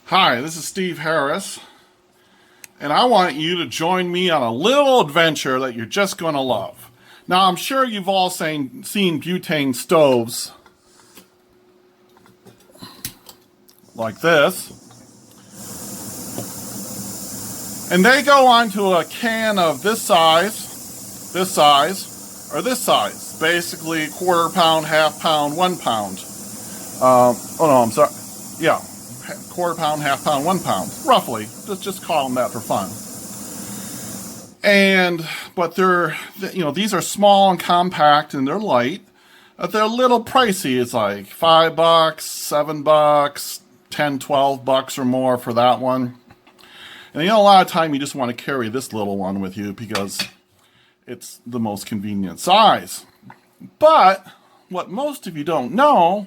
Hi, this is Steve Harris, and I want you to join me on a little adventure that you're just going to love. Now, I'm sure you've all seen butane stoves like this, and they go onto a can of this size, or this size, basically quarter pound, half pound, 1 pound. Oh no, I'm sorry. Yeah. Quarter pound, half pound, 1 pound, roughly. Just call them that for fun. But they're, these are small and compact and they're light. They're a little pricey. It's like $5, $7, $10, $12 or more for that one. And a lot of time you just want to carry this little one with you because it's the most convenient size. But what most of you don't know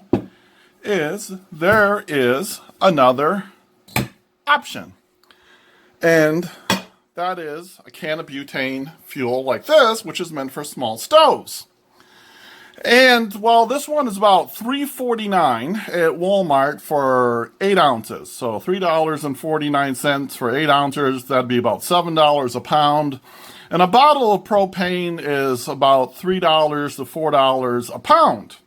is there is another option, and that is a can of butane fuel like this, which is meant for small stoves. And well, this one is about $3.49 at Walmart for 8 ounces. So $3.49 for 8 ounces. That'd be about $7 a pound. And a bottle of propane is about $3 to $4 a pound.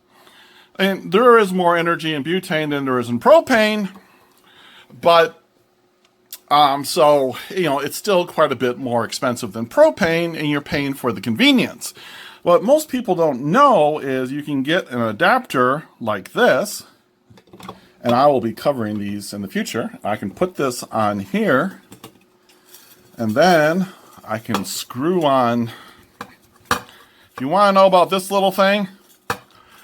And there is more energy in butane than there is in propane, but so it's still quite a bit more expensive than propane, and you're paying for the convenience. What most people don't know is you can get an adapter like this, and I will be covering these in the future. I can put this on here, and then I can screw on. If you want to know about this little thing,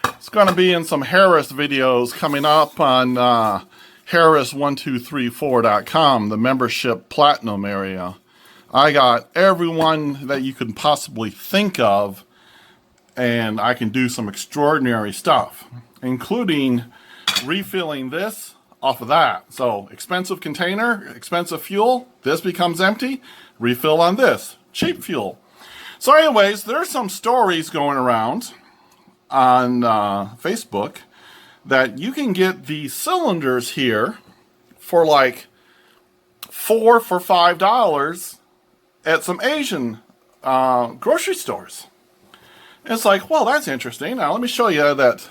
it's going to be in some Harris videos coming up on Harris1234.com, the membership platinum area. I got everyone that you can possibly think of, and I can do some extraordinary stuff, including refilling this off of that. So expensive container, expensive fuel, this becomes empty, refill on this, cheap fuel. So anyways, there's some stories going around on Facebook that you can get the cylinders here for like $4 for $5 at some Asian grocery stores. And it's like, well, that's interesting. Now let me show you that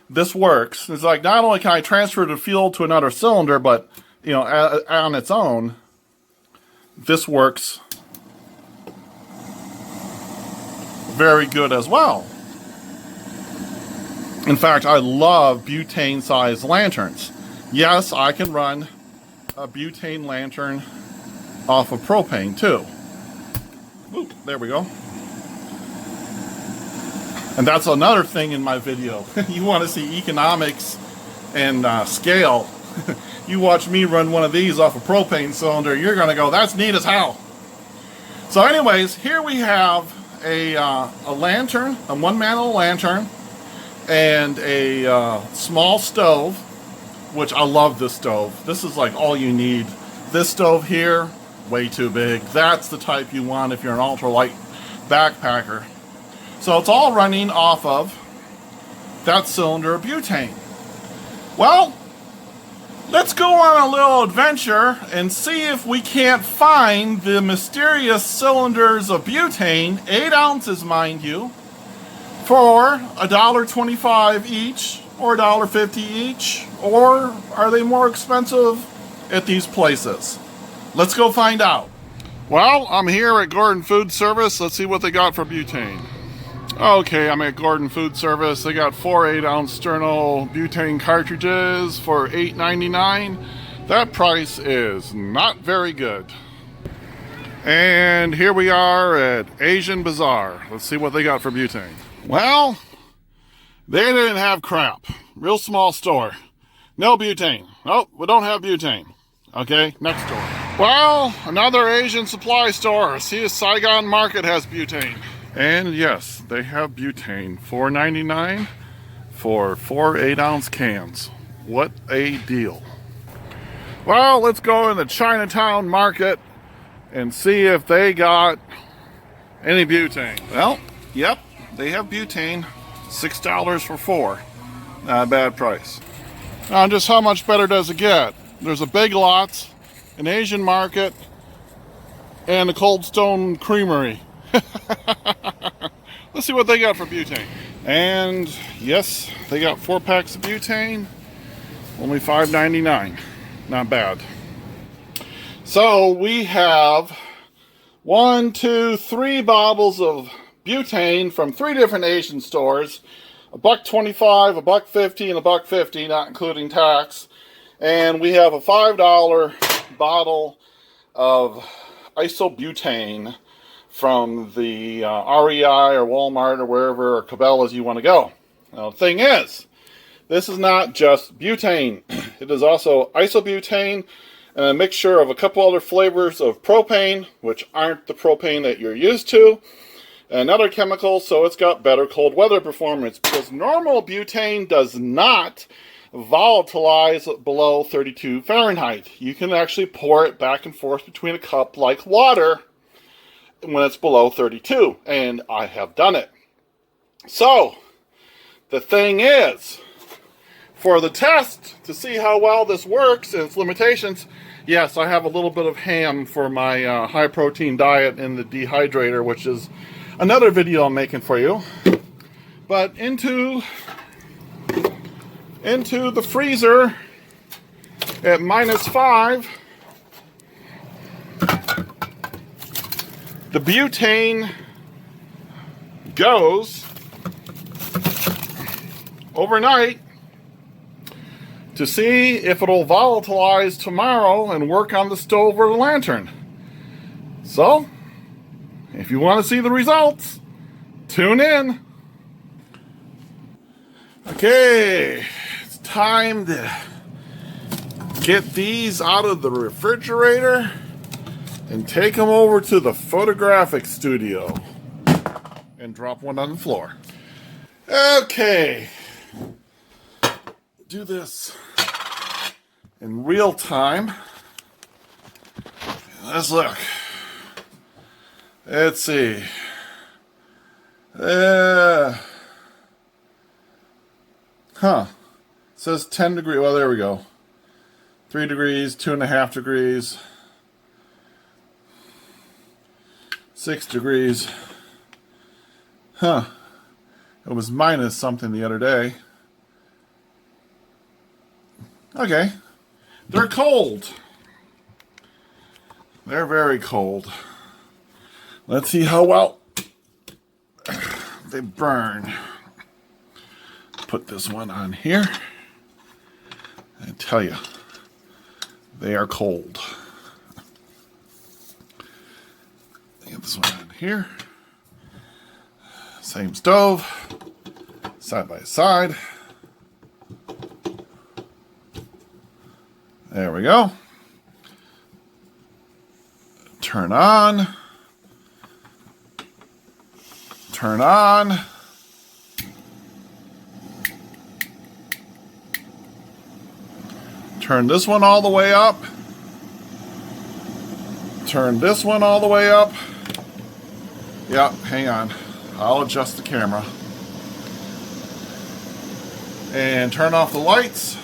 this works. It's like, not only can I transfer the fuel to another cylinder, but on its own, this works very good as well. In fact, I love butane-sized lanterns. Yes, I can run a butane lantern off of propane, too. Ooh, there we go. And that's another thing in my video. You want to see economics and scale. You watch me run one of these off a propane cylinder, you're going to go, that's neat as hell. So anyways, here we have a lantern, a one-mantle lantern, and a small stove, which I love this stove. This is like all you need. This stove here, way too big. That's the type you want if you're an ultralight backpacker. So it's all running off of that cylinder of butane. Well, let's go on a little adventure and see if we can't find the mysterious cylinders of butane, 8 ounces mind you, for $1.25 each, or $1.50 each, or are they more expensive at these places? Let's go find out. Well, I'm here at Gordon Food Service. Let's see what they got for butane. Okay, I'm at Gordon Food Service. They got 4 8-ounce sterno butane cartridges for $8.99. That price is not very good. And here we are at Asian Bazaar. Let's see what they got for butane. Well, they didn't have crap. Real small store. No butane. Oh, we don't have butane. Okay, next store. Well, another Asian supply store. See if Saigon Market has butane. And yes, they have butane. $4.99 for 4 8-ounce cans. What a deal. Well, let's go in the Chinatown Market and see if they got any butane. Well, yep. They have butane, $6 for 4. Not a bad price. Now, just how much better does it get? There's a Big Lots, an Asian market, and a Cold Stone Creamery. Let's see what they got for butane. And yes, they got 4 packs of butane, only $5.99. Not bad. So we have 1, 2, 3 bottles of butane from 3 different Asian stores. $1.25, $1.50, and $1.50, not including tax. And we have a $5 bottle of isobutane from the REI or Walmart or wherever, or Cabela's you want to go. Now the thing is, this is not just butane. It is also isobutane and a mixture of a couple other flavors of propane, which aren't the propane that you're used to, and other chemicals, so it's got better cold weather performance, because normal butane does not volatilize below 32 Fahrenheit. You can actually pour it back and forth between a cup like water when it's below 32, and I have done it. So the thing is, for the test to see how well this works and its limitations, yes, I have a little bit of ham for my high protein diet in the dehydrator, which is another video I'm making for you. But into the freezer at -5, the butane goes overnight to see if it'll volatilize tomorrow and work on the stove or the lantern. So, if you want to see the results, tune in. Okay, it's time to get these out of the refrigerator and take them over to the photographic studio and drop one on the floor. Okay, do this in real time. Let's look. Let's see. It says 10 degrees. Well, there we go. 3 degrees, 2.5 degrees, 6 degrees. It was minus something the other day. Okay. They're cold. They're very cold. Let's see how well they burn. Put this one on here. I tell you, they are cold. Get this one on here. Same stove, side by side. There we go. Turn on. Turn on. Turn this one all the way up. Turn this one all the way up. Yeah, hang on. I'll adjust the camera. And turn off the lights.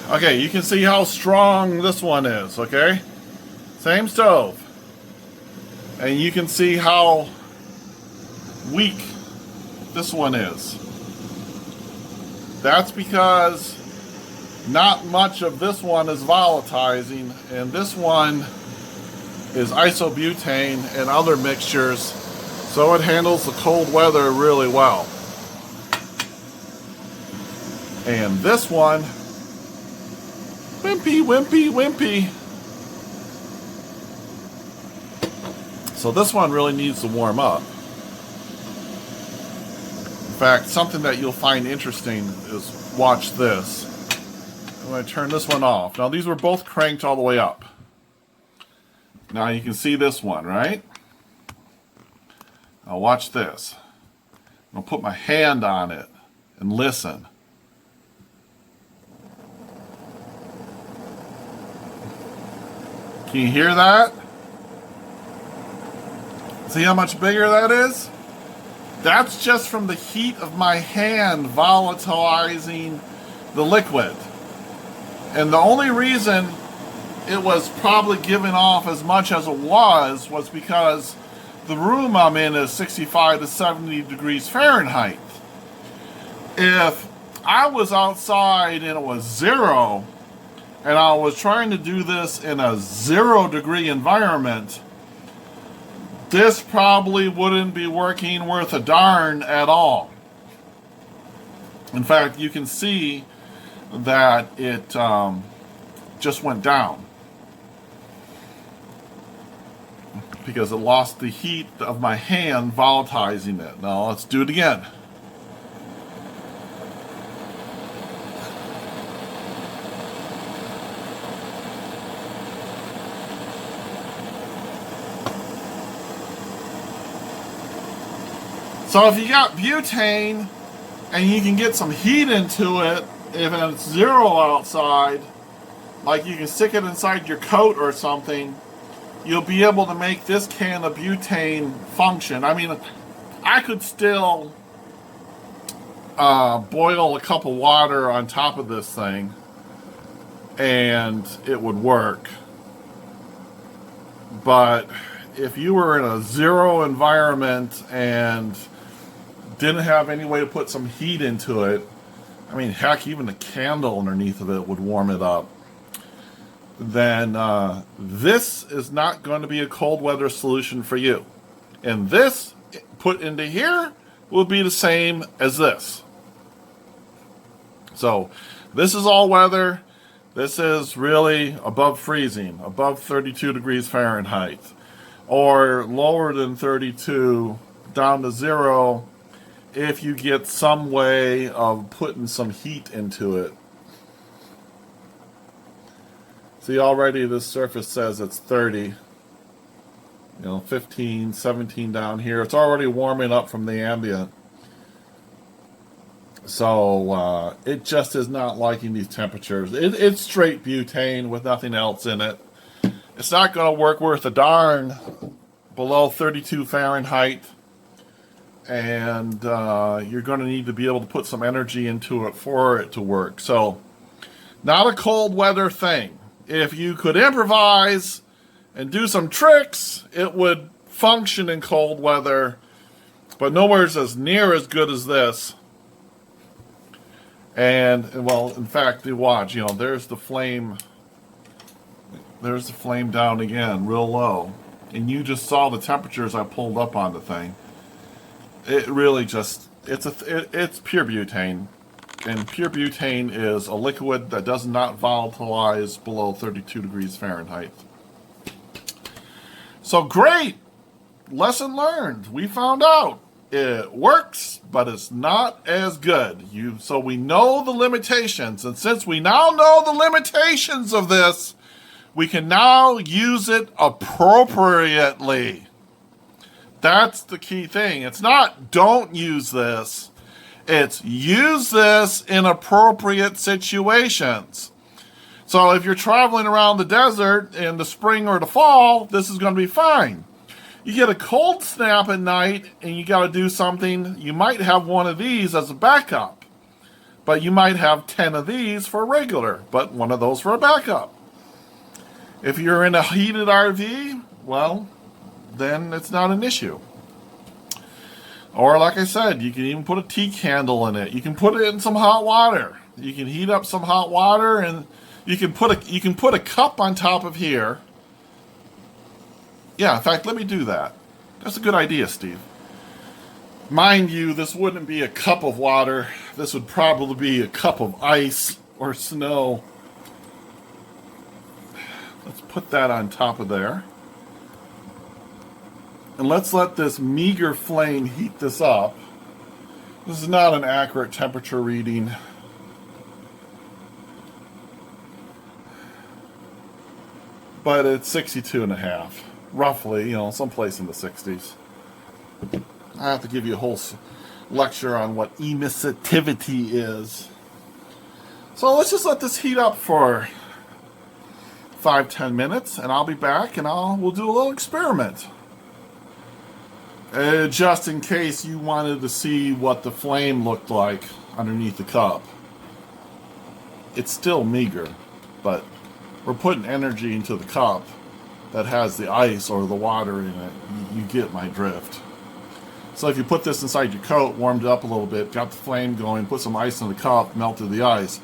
Okay, you can see how strong this one is, okay? Same stove. And you can see how weak this one is. That's because not much of this one is volatilizing, and this one is isobutane and other mixtures, so it handles the cold weather really well. And this one, wimpy, wimpy, wimpy. So this one really needs to warm up. In fact, something that you'll find interesting is watch this. I'm going to turn this one off. Now these were both cranked all the way up. Now you can see this one, right? Now watch this. I'll put my hand on it and listen. Can you hear that? See how much bigger that is? That's just from the heat of my hand volatilizing the liquid. And the only reason it was probably giving off as much as it was because the room I'm in is 65 to 70 degrees Fahrenheit. If I was outside and it was 0, and I was trying to do this in a 0-degree environment, this probably wouldn't be working worth a darn at all. In fact, you can see that it just went down because it lost the heat of my hand volatilizing it. Now let's do it again. So if you got butane and you can get some heat into it, if it's 0 outside, like you can stick it inside your coat or something, you'll be able to make this can of butane function. I mean, I could still boil a cup of water on top of this thing and it would work. But if you were in a 0 environment and didn't have any way to put some heat into it, I mean, heck, even a candle underneath of it would warm it up, then this is not going to be a cold weather solution for you. And this put into here will be the same as this. So this is all weather. This is really above freezing, above 32 degrees Fahrenheit, or lower than 32, down to 0, if you get some way of putting some heat into it. See, already this surface says it's 30. 15, 17 down here. It's already warming up from the ambient. So it just is not liking these temperatures. It's straight butane with nothing else in it. It's not going to work worth a darn below 32 Fahrenheit. And you're going to need to be able to put some energy into it for it to work. So, not a cold weather thing. If you could improvise and do some tricks, it would function in cold weather, but nowhere's as near as good as this. And, well, in fact, you watch, there's the flame. There's the flame down again, real low. And you just saw the temperatures I pulled up on the thing. It really just, it's pure butane. And pure butane is a liquid that does not volatilize below 32 degrees Fahrenheit. So great! Lesson learned. We found out. It works, but it's not as good. So we know the limitations. And since we now know the limitations of this, we can now use it appropriately. That's the key thing. It's not don't use this. It's use this in appropriate situations. So if you're traveling around the desert in the spring or the fall, this is going to be fine. You get a cold snap at night and you got to do something, you might have one of these as a backup. But you might have 10 of these for regular, but one of those for a backup. If you're in a heated RV, well, then it's not an issue. Or like I said, you can even put a tea candle in it. You can put it in some hot water. You can heat up some hot water, and you can put a cup on top of here. Yeah, in fact, let me do that. That's a good idea, Steve. Mind you, this wouldn't be a cup of water. This would probably be a cup of ice or snow. Let's put that on top of there. And let's let this meager flame heat this up. This is not an accurate temperature reading. But it's 62 and a half. Roughly, someplace in the 60s. I have to give you a whole lecture on what emissivity is. So let's just let this heat up for 5-10 minutes, and I'll be back, and we'll do a little experiment. Just in case you wanted to see what the flame looked like underneath the cup. It's still meager, but we're putting energy into the cup that has the ice or the water in it. You get my drift. So if you put this inside your coat, warmed it up a little bit, got the flame going, put some ice in the cup, melted the ice,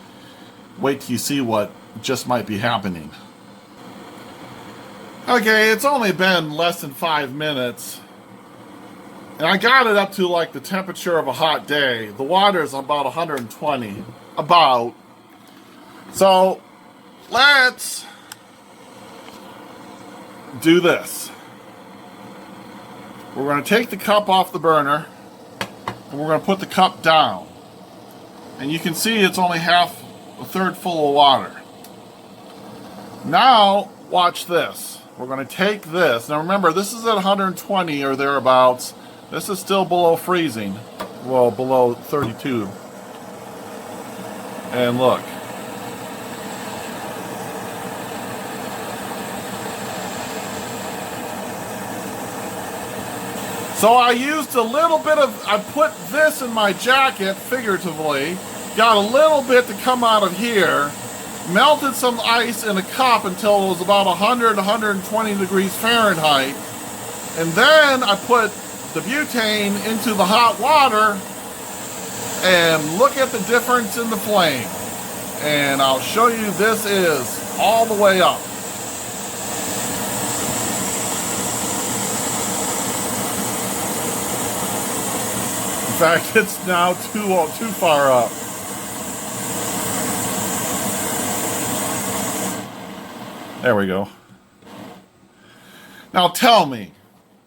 wait till you see what just might be happening. Okay, it's only been less than 5 minutes. And I got it up to like the temperature of a hot day. The water is about 120. About. So, let's do this. We're going to take the cup off the burner. And we're going to put the cup down. And you can see it's only a third full of water. Now, watch this. We're going to take this. Now remember, this is at 120 or thereabouts. This is still below freezing. Well, below 32. And look. So I used a little bit of, I put this in my jacket, figuratively. Got a little bit to come out of here. Melted some ice in a cup until it was about 100, 120 degrees Fahrenheit. And then I put the butane into the hot water, and look at the difference in the flame. And I'll show you, this is all the way up. In fact, it's now too far up. There we go. Now tell me,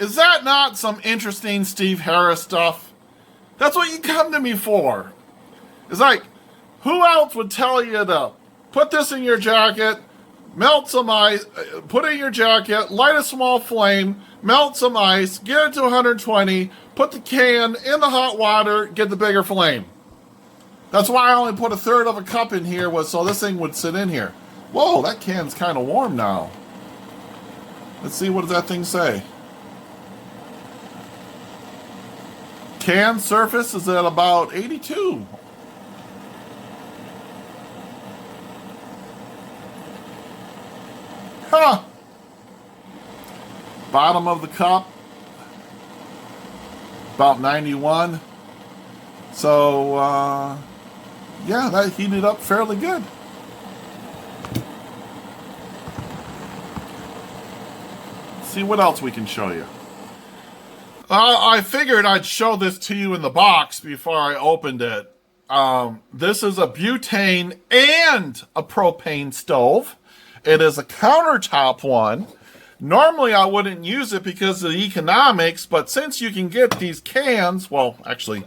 is that not some interesting Steve Harris stuff? That's what you come to me for. It's like, who else would tell you to put this in your jacket, melt some ice, put it in your jacket, light a small flame, melt some ice, get it to 120, put the can in the hot water, get the bigger flame. That's why I only put a third of a cup in here, was so this thing would sit in here. Whoa, that can's kind of warm now. Let's see, what does that thing say? Can surface is at about 82. Huh. Bottom of the cup, about 91. So, yeah, that heated up fairly good. Let's see what else we can show you. I figured I'd show this to you in the box before I opened it. This is a butane and a propane stove. It is a countertop one. Normally I wouldn't use it because of the economics, but since you can get these cans, well, actually,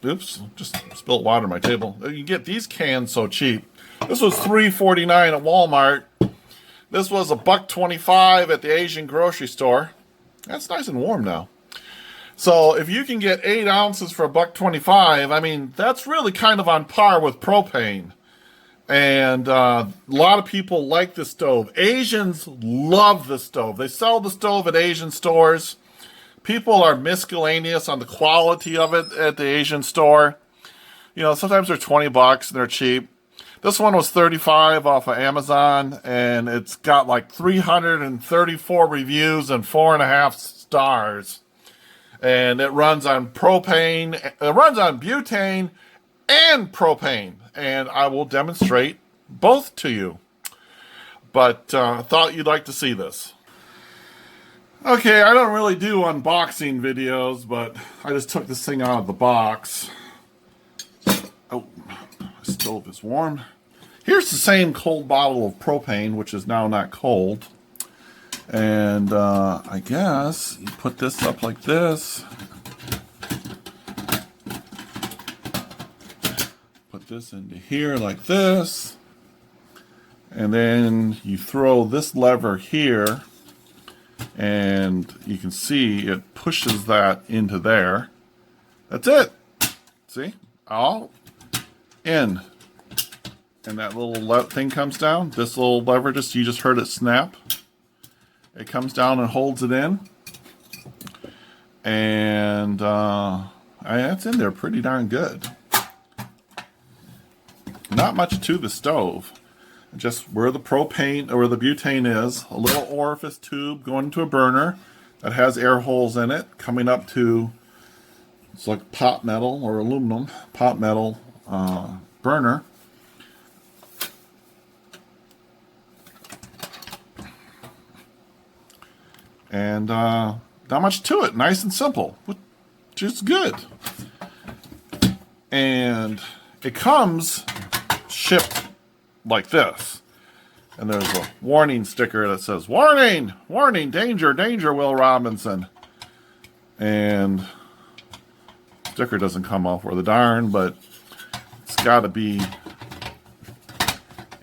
oops, just spilled water on my table. You can get these cans so cheap. This was $3.49 at Walmart. This was $1.25 at the Asian grocery store. That's nice and warm now. So if you can get 8 ounces for $1.25, I mean, that's really kind of on par with propane. And a lot of people like the stove. Asians love the stove. They sell the stove at Asian stores. People are miscellaneous on the quality of it at the Asian store. You know, sometimes they're $20 and they're cheap. This one was $35 off of Amazon, and it's got like 334 reviews and 4.5 stars. And it runs on propane, it runs on butane and propane. And I will demonstrate both to you. But I thought you'd like to see this. Okay, I don't really do unboxing videos, but I just took this thing out of the box. Oh, the stove is warm. Here's the same cold bottle of propane, which is now not cold. And I guess you put this up like this. Put this into here like this. And then you throw this lever here. And you can see it pushes that into there. That's it. See? All in. And that little thing comes down. This little lever, you just heard it snap. It comes down and holds it in. And it's in there pretty darn good. Not much to the stove. Just where the propane or the butane is, a little orifice tube going into a burner that has air holes in it, coming up to, it's like pot metal or aluminum pot metal burner. And not much to it, nice and simple, which is good. And it comes shipped like this. And there's a warning sticker that says, "Warning! Warning! Danger! Danger, Will Robinson." And sticker doesn't come off worth a darn, but it's got to be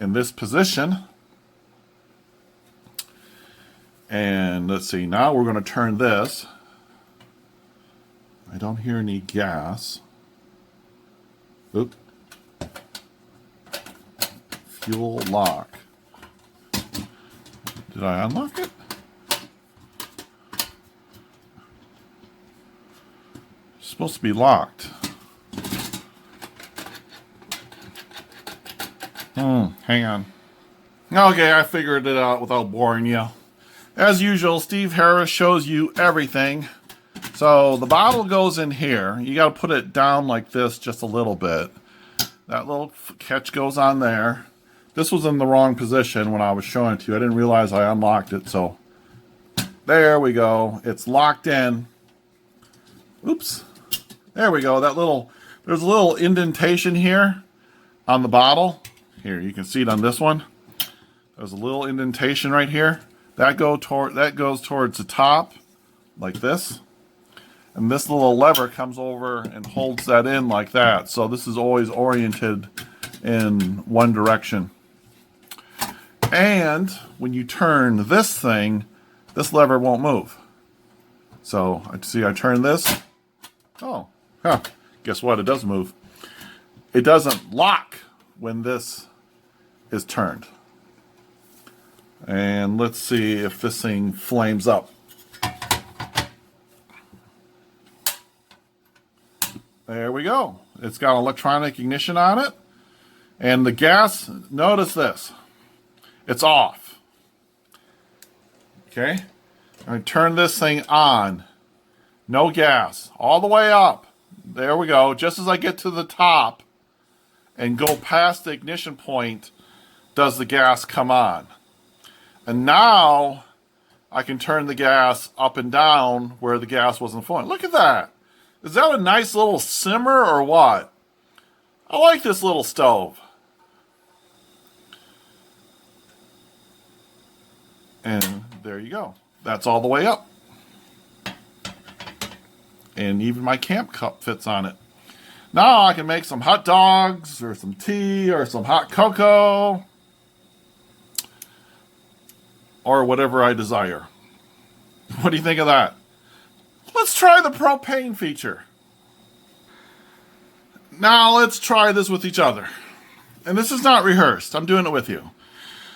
in this position. And let's see, now we're going to turn this. I don't hear any gas. Oop. Fuel lock. Did I unlock it? It's supposed to be locked. Hang on. Okay, I figured it out without boring you. As usual, Steve Harris shows you everything. So the bottle goes in here. You got to put it down like this just a little bit. That little catch goes on there. This was in the wrong position when I was showing it to you. I didn't realize I unlocked it. So there we go. It's locked in. Oops. There we go. There's a little indentation here on the bottle. Here, you can see it on this one. There's a little indentation right here. That goes towards the top, like this. And this little lever comes over and holds that in like that. So this is always oriented in one direction. And when you turn this thing, this lever won't move. So I turn this. Oh, guess what? It does move. It doesn't lock when this is turned. And let's see if this thing flames up. There we go. It's got electronic ignition on it. And the gas, notice this. It's off. Okay? I turn this thing on. No gas. All the way up. There we go. Just as I get to the top and go past the ignition point, does the gas come on. And now I can turn the gas up and down where the gas wasn't flowing. Look at that. Is that a nice little simmer or what? I like this little stove. And there you go. That's all the way up. And even my camp cup fits on it. Now I can make some hot dogs or some tea or some hot cocoa or whatever I desire. What do you think of that? Let's try the propane feature. Now let's try this with each other. And this is not rehearsed. I'm doing it with you.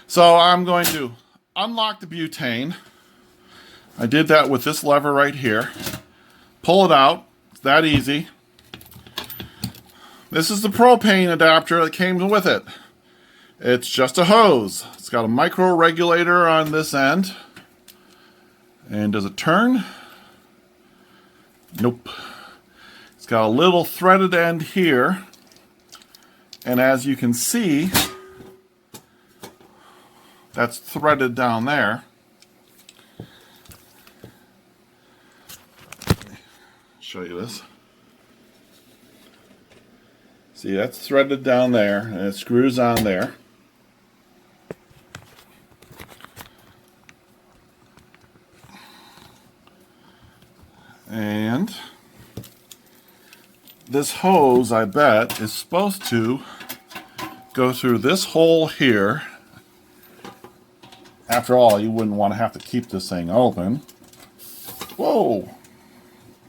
So I'm going to unlock the butane. I did that with this lever right here. Pull it out. It's that easy. This is the propane adapter that came with it. It's just a hose. It's got a micro regulator on this end. And does it turn? Nope. It's got a little threaded end here. And as you can see, that's threaded down there. Show you this. See, that's threaded down there, and it screws on there. And this hose, I bet, is supposed to go through this hole here. After all, you wouldn't want to have to keep this thing open. Whoa!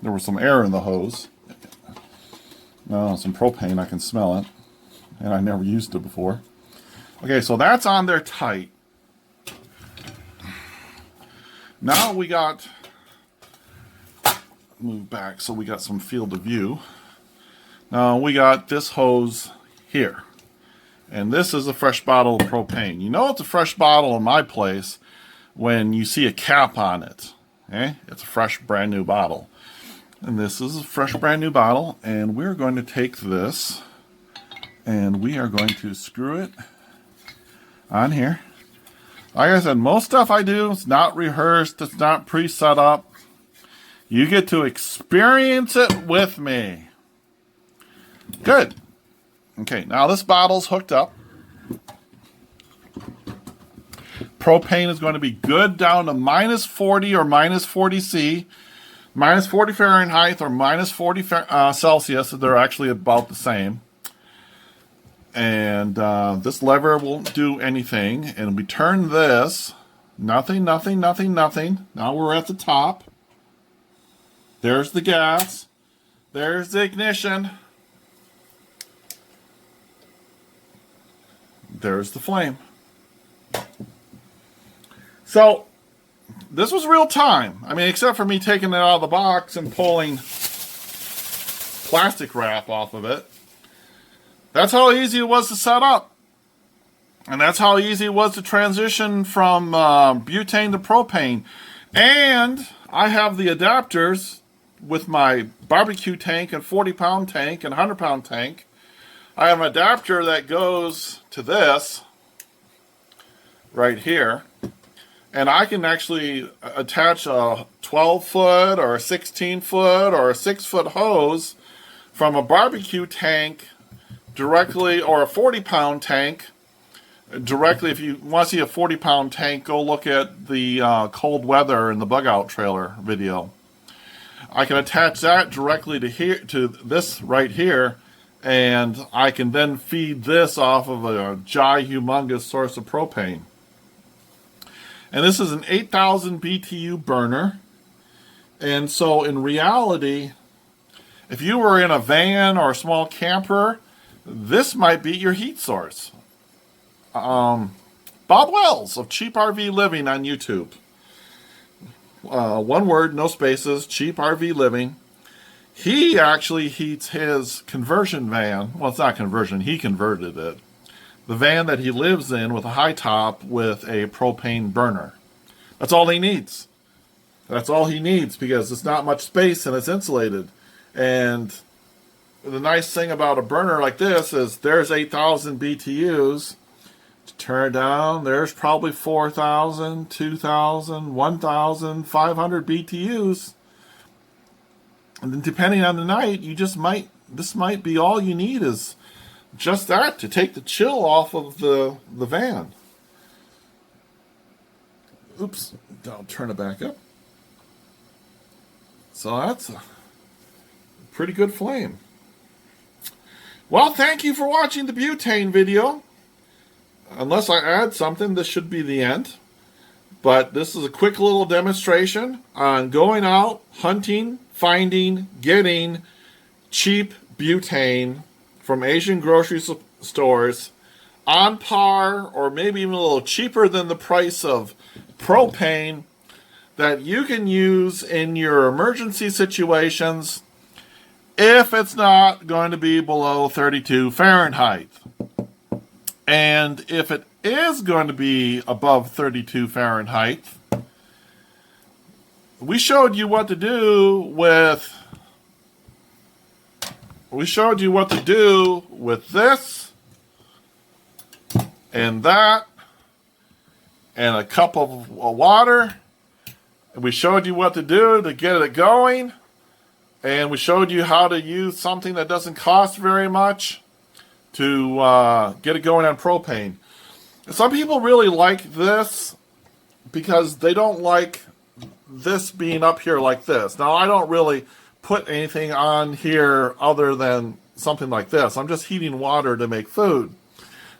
There was some air in the hose. No, some propane, I can smell it. And I never used it before. Okay, so that's on there tight. Now we got move back so we got some field of view. Now we got this hose here. And this is a fresh bottle of propane. You know it's a fresh bottle in my place when you see a cap on it. Okay? It's a fresh, brand new bottle. And this is a fresh, brand new bottle. And we're going to take this and we are going to screw it on here. Like I said, most stuff I do is not rehearsed. It's not pre-set up. You get to experience it with me. Good. Okay, now this bottle's hooked up. Propane is going to be good down to minus 40 or minus 40 C, minus 40 Fahrenheit or minus 40 Celsius. They're actually about the same. And this lever won't do anything. And we turn this. Nothing, nothing, nothing, nothing. Now we're at the top. There's the gas. There's the ignition. There's the flame. So, this was real time. I mean, except for me taking it out of the box and pulling plastic wrap off of it. That's how easy it was to set up. And that's how easy it was to transition from butane to propane. And I have the adapters with my barbecue tank and 40-pound tank and 100-pound tank. I have an adapter that goes to this right here, and I can actually attach a 12-foot or a 16-foot or a 6-foot hose from a barbecue tank directly, or a 40-pound tank directly. If you want to see a 40-pound tank, go look at the cold weather in the bug out trailer video. I can attach that directly to here, to this right here. And I can then feed this off of a humongous source of propane. And this is an 8,000 BTU burner. And so in reality, if you were in a van or a small camper, this might be your heat source. Bob Wells of Cheap RV Living on YouTube. One word, no spaces, Cheap RV Living. He actually heats his conversion van. Well, it's not conversion. He converted it. The van that he lives in with a high top with a propane burner. That's all he needs. That's all he needs because it's not much space and it's insulated. And the nice thing about a burner like this is there's 8,000 BTUs. Turn it down. There's probably 4,000, 2,000, 1,500 BTUs. And then depending on the night, this might be all you need is just that to take the chill off of the van. Oops, I'll turn it back up. So that's a pretty good flame. Well, thank you for watching the butane video. Unless I add something, this should be the end. But this is a quick little demonstration on going out, hunting, finding, getting cheap butane from Asian grocery stores on par or maybe even a little cheaper than the price of propane that you can use in your emergency situations if it's not going to be below 32 Fahrenheit. And if it is going to be above 32 Fahrenheit, we showed you what to do with this and that and a cup of water. And we showed you what to do to get it going. And we showed you how to use something that doesn't cost very much to get it going on propane. Some people really like this because they don't like this being up here like this. Now, I don't really put anything on here other than something like this. I'm just heating water to make food.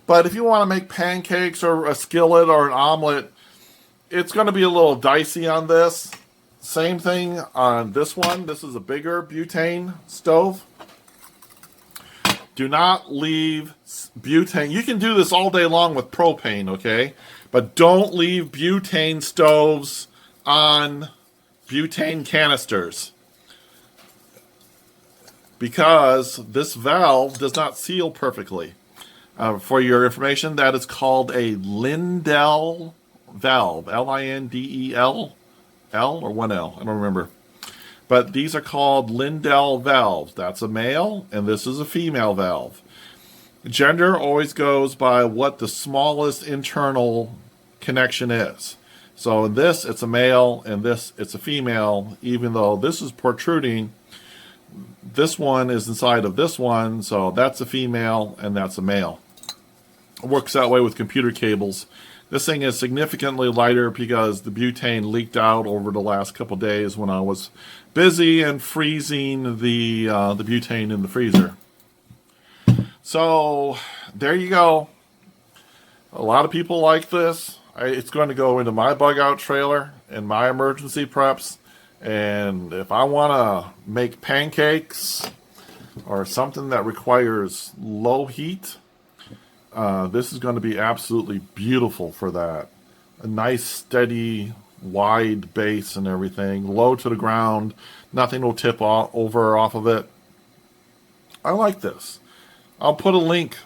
But if you want to make pancakes or a skillet or an omelet, it's going to be a little dicey on this. Same thing on this one. This is a bigger butane stove. Do not leave butane. You can do this all day long with propane, okay? But don't leave butane stoves on butane canisters. because this valve does not seal perfectly. For your information, that is called a Lindell valve. Lindel, L or one L, I don't remember. But these are called Lindell valves. That's a male, and this is a female valve. Gender always goes by what the smallest internal connection is. So in this, it's a male, and this, it's a female, even though this is protruding. This one is inside of this one, so that's a female, and that's a male. It works that way with computer cables. This thing is significantly lighter because the butane leaked out over the last couple days when I was busy and freezing the butane in the freezer. So there you go. A lot of people like this. It's going to go into my bug out trailer and my emergency preps. And if I want to make pancakes or something that requires low heat, this is going to be absolutely beautiful for that. A nice, steady, wide base and everything. Low to the ground. Nothing will tip over off of it. I like this. I'll put a link,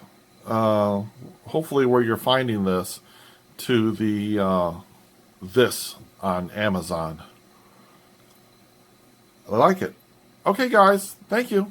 hopefully where you're finding this, to the this on Amazon. I like it. Okay, guys. Thank you.